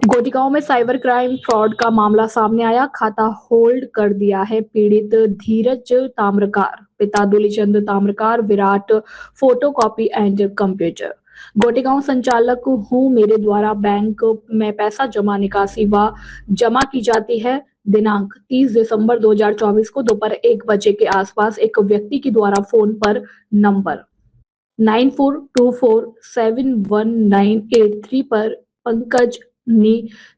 गोटिगांव में cyber crime fraud का मामला सामने आया। खाता होल्ड कर दिया है पीड़ित धीरज ताम्रकार, पिता Dulichand Tamrakar, Virat photocopy and computer. Gotegaon संचालक हूं, मेरे द्वारा बैंक में पैसा जमा निकासी व जमा की जाती है। दिनांक 30 दिसंबर 2024 को दोपहर 1 बजे के आसपास एक व्यक्ति के द्वारा फोन पर नंबर 9424711983 पर पंकज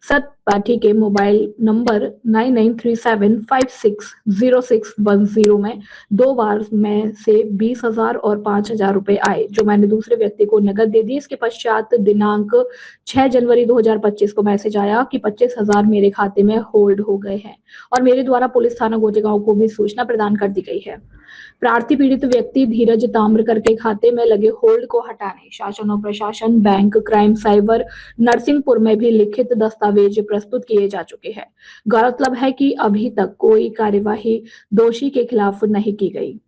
सतपाठी के मोबाइल नंबर 9937560610 में 2 बार में से 20,000 और 5,000 रुपए आए, जो मैंने दूसरे व्यक्ति को नकद दे दी। इसके पश्चात दिनांक 6 जनवरी 2025 को मैसेज आया कि 25,000 मेरे खाते में होल्ड हो गए हैं और मेरे द्वारा पुलिस थाना गोटेगांव को भी सूचना प्रदान कर दी गई है। प्रार्थी पीड़ित व्यक्ति धीरज ताम्रकर के खाते में लगे होल्ड को हटाने शासन और प्रशासन, बैंक, क्राइम, साइबर, नरसिंहपुर में भी लिखित दस्तावेज प्रस्तुत किए जा चुके हैं। गौरतलब है कि अभी तक कोई कार्यवाही दोषी के खिलाफ नहीं की गई।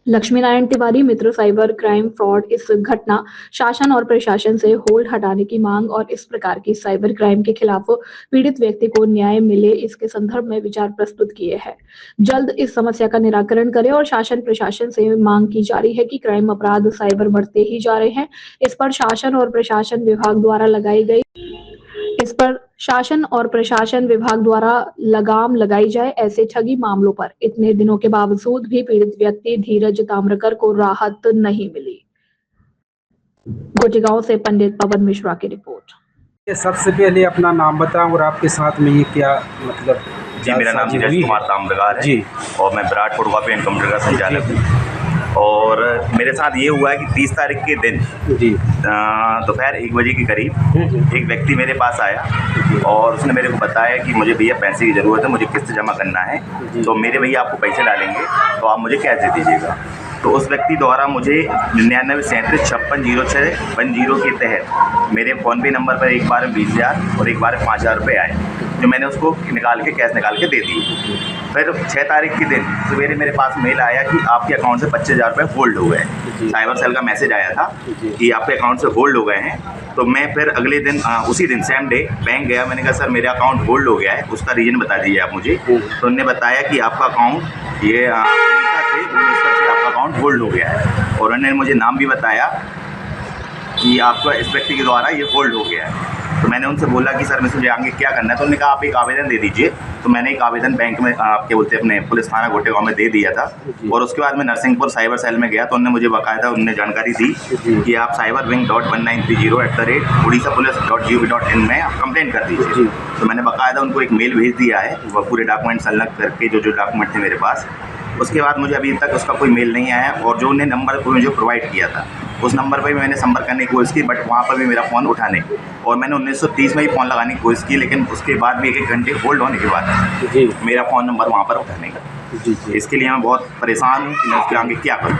लक्ष्मी नारायण तिवारी, मित्र, साइबर क्राइम फ्रॉड। इस घटना शासन और प्रशासन से होल्ड हटाने की मांग और इस प्रकार की साइबर क्राइम के खिलाफ पीड़ित व्यक्ति को न्याय मिले, इसके संदर्भ में विचार प्रस्तुत किए हैं। जल्द इस समस्या का निराकरण करें और शासन प्रशासन से मांग की जा रही है कि क्राइम अपराध साइबर बढ़ते ही जा रहे हैं। इस पर शासन और प्रशासन विभाग द्वारा लगाम लगाई जाए। ऐसे ठगी मामलों पर इतने दिनों के बावजूद भी पीड़ित व्यक्ति धीरज ताम्रकर को राहत नहीं मिली। गोटेगांव से पंडित पवन मिश्रा की रिपोर्ट। सबसे पहले अपना नाम बताएं और आपके साथ में ये क्या मतलब। जी, मेरा नाम धीरज कुमार ताम्रकार है जी, और मैं विराट फोटोकॉपी एंड कंप्यूटर का संचालक हूँ। और मेरे साथ ये हुआ है कि 30 तारीख के दिन दोपहर 1 बजे के करीब एक व्यक्ति मेरे पास आया और उसने मेरे को बताया कि मुझे भैया पैसे की ज़रूरत है, मुझे किस्त जमा करना है, तो मेरे भैया आपको पैसे डालेंगे तो आप मुझे कैश दे दीजिएगा। तो उस व्यक्ति द्वारा मुझे 9937560610 के तहत मेरे फ़ोन पे नंबर पर एक बार 20,000 और एक बार 5,000 रुपये आए, जो मैंने उसको कैश निकाल के दे दी। फिर 6 तारीख के दिन सवेरे मेरे पास मेल आया कि आपके अकाउंट से 25,000 रुपये होल्ड हो गए। साइबर सेल का मैसेज आया था कि आपके अकाउंट से होल्ड हो गए हैं। तो मैं फिर अगले दिन उसी दिन सेम डे बैंक गया। मैंने कहा सर मेरा अकाउंट होल्ड हो गया है, उसका रीज़न बता दीजिए आप मुझे। तो उन्होंने बताया कि आपका अकाउंट ये भुवनेश्वर से आपका अकाउंट होल्ड हो गया है, और उन्होंने मुझे नाम भी बताया कि आपका इस व्यक्ति के द्वारा ये होल्ड हो गया है। तो मैंने उनसे बोला कि सर मुझे आगे क्या करना है, तो उन्होंने कहा आप एक आवेदन दे दीजिए। तो मैंने एक आवेदन बैंक में आपके बोलते अपने पुलिस थाना गोटेगांव में दे दिया था, और उसके बाद मैं नरसिंहपुर साइबर सेल में गया तो उन्होंने मुझे बाकायदा उन्होंने जानकारी दी कि आप cyberwing.1930@udisapolice.gov.in में आप कंप्लेंट कर दीजिए। तो मैंने बाकायदा उनको एक मेल भेज दिया है, वह पूरे डॉक्यूमेंट संलग्न करके जो डॉक्यूमेंट थे मेरे पास। उसके बाद मुझे अभी तक उसका कोई मेल नहीं आया, और जो उन्हें नंबर मुझे प्रोवाइड किया था उस नंबर पर भी मैंने संपर्क करने की कोशिश की, बट वहाँ पर भी मेरा फ़ोन उठा नहीं। और मैंने 1930 में ही फ़ोन लगाने की कोशिश की, लेकिन उसके बाद भी 1 घंटे होल्ड होने के बाद मेरा फ़ोन नंबर वहाँ पर उठा नहीं। इसके लिए मैं बहुत परेशान हूँ कि मैं उसके आगे क्या करूँ।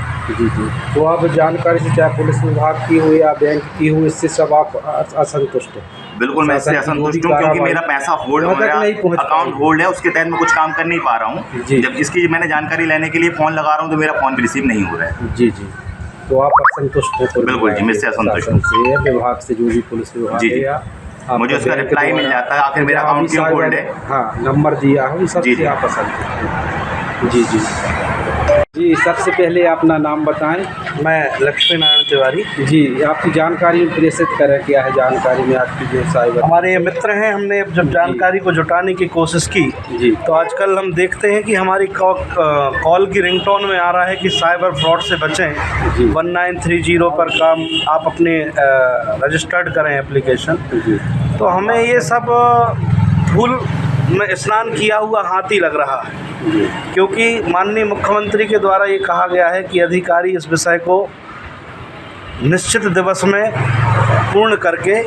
तो आप जानकारी से चाहे पुलिस विभाग की हो या बैंक की हो, इससे सब आप असंतुष्ट हैं? बिल्कुल, मैं इससे असंतुष्ट हूँ क्योंकि मेरा पैसा होल्ड हो गया, अकाउंट होल्ड है, उसके तहत मैं कुछ काम कर नहीं पा रहा हूँ। जब इसकी मैंने जानकारी लेने के लिए फ़ोन लगा रहा हूँ तो मेरा फ़ोन भी रिसीव नहीं हो रहा है। जी, तो आप असंतुष्ट हैं? बिल्कुल जी, मैं इससे असंतुष्ट हूँ। विभाग से जो भी पुलिस विभाग है, मुझे उसका रिप्लाई मिल जाता है आखिर मेरा अकाउंट क्यों होल्ड है। हाँ, नंबर दिया है, सबसे आप असंतुष्ट हैं? जी, सबसे पहले अपना नाम बताएं। मैं लक्ष्मी नारायण तिवारी। जी, आपकी जानकारी प्रेषित करें, क्या है जानकारी में आपकी जो साइबर। हमारे ये मित्र हैं, हमने जब जानकारी को जुटाने की कोशिश की जी, तो आजकल हम देखते हैं कि हमारी कॉल की रिंगटोन में आ रहा है कि साइबर फ्रॉड से बचें। 1930 पर काम आप अपने रजिस्टर्ड करें एप्लीकेशन। तो हमें ये सब फूल में स्नान किया हुआ हाथी लग रहा है, क्योंकि माननीय मुख्यमंत्री के द्वारा ये कहा गया है कि अधिकारी इस विषय को निश्चित दिवस में पूर्ण करके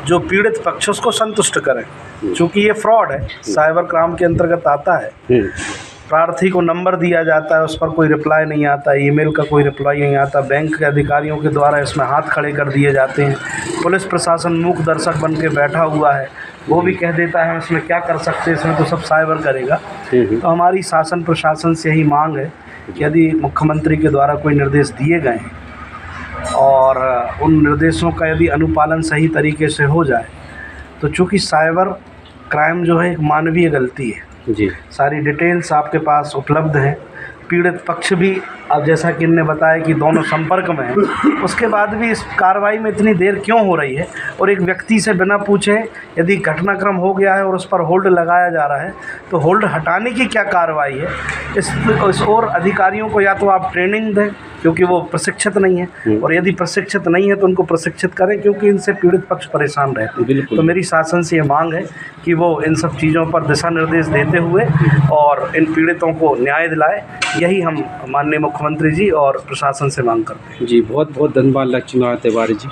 जो पीड़ित पक्ष उसको संतुष्ट करें। चूँकि ये फ्रॉड है, साइबर क्राइम के अंतर्गत आता है। प्रार्थी को नंबर दिया जाता है, उस पर कोई रिप्लाई नहीं आता, ईमेल का कोई रिप्लाई नहीं आता, बैंक के अधिकारियों के द्वारा इसमें हाथ खड़े कर दिए जाते हैं। पुलिस प्रशासन मूक दर्शक बन के बैठा हुआ है, वो भी कह देता है इसमें क्या कर सकते हैं, इसमें तो सब साइबर करेगा। तो हमारी शासन प्रशासन से यही मांग है कि यदि मुख्यमंत्री के द्वारा कोई निर्देश दिए गए हैं और उन निर्देशों का यदि अनुपालन सही तरीके से हो जाए, तो चूँकि साइबर क्राइम जो है एक मानवीय गलती है जी, सारी डिटेल्स आपके पास उपलब्ध हैं। पीड़ित पक्ष भी, अब जैसा कि इनने बताया कि दोनों संपर्क में हैं, उसके बाद भी इस कार्रवाई में इतनी देर क्यों हो रही है? और एक व्यक्ति से बिना पूछे यदि घटनाक्रम हो गया है और उस पर होल्ड लगाया जा रहा है, तो होल्ड हटाने की क्या कार्रवाई है? इस और अधिकारियों को या तो आप ट्रेनिंग दें, क्योंकि वो प्रशिक्षित नहीं है, और यदि प्रशिक्षित नहीं है तो उनको प्रशिक्षित करें, क्योंकि इनसे पीड़ित पक्ष परेशान रहते हैं। तो मेरी शासन से ये मांग है कि वो इन सब चीज़ों पर दिशा निर्देश देते हुए और इन पीड़ितों को न्याय दिलाए। यही हम माननीय मुख्यमंत्री जी और प्रशासन से मांग करते हैं। जी, बहुत बहुत धन्यवाद लक्ष्मीनारायण तिवारी जी।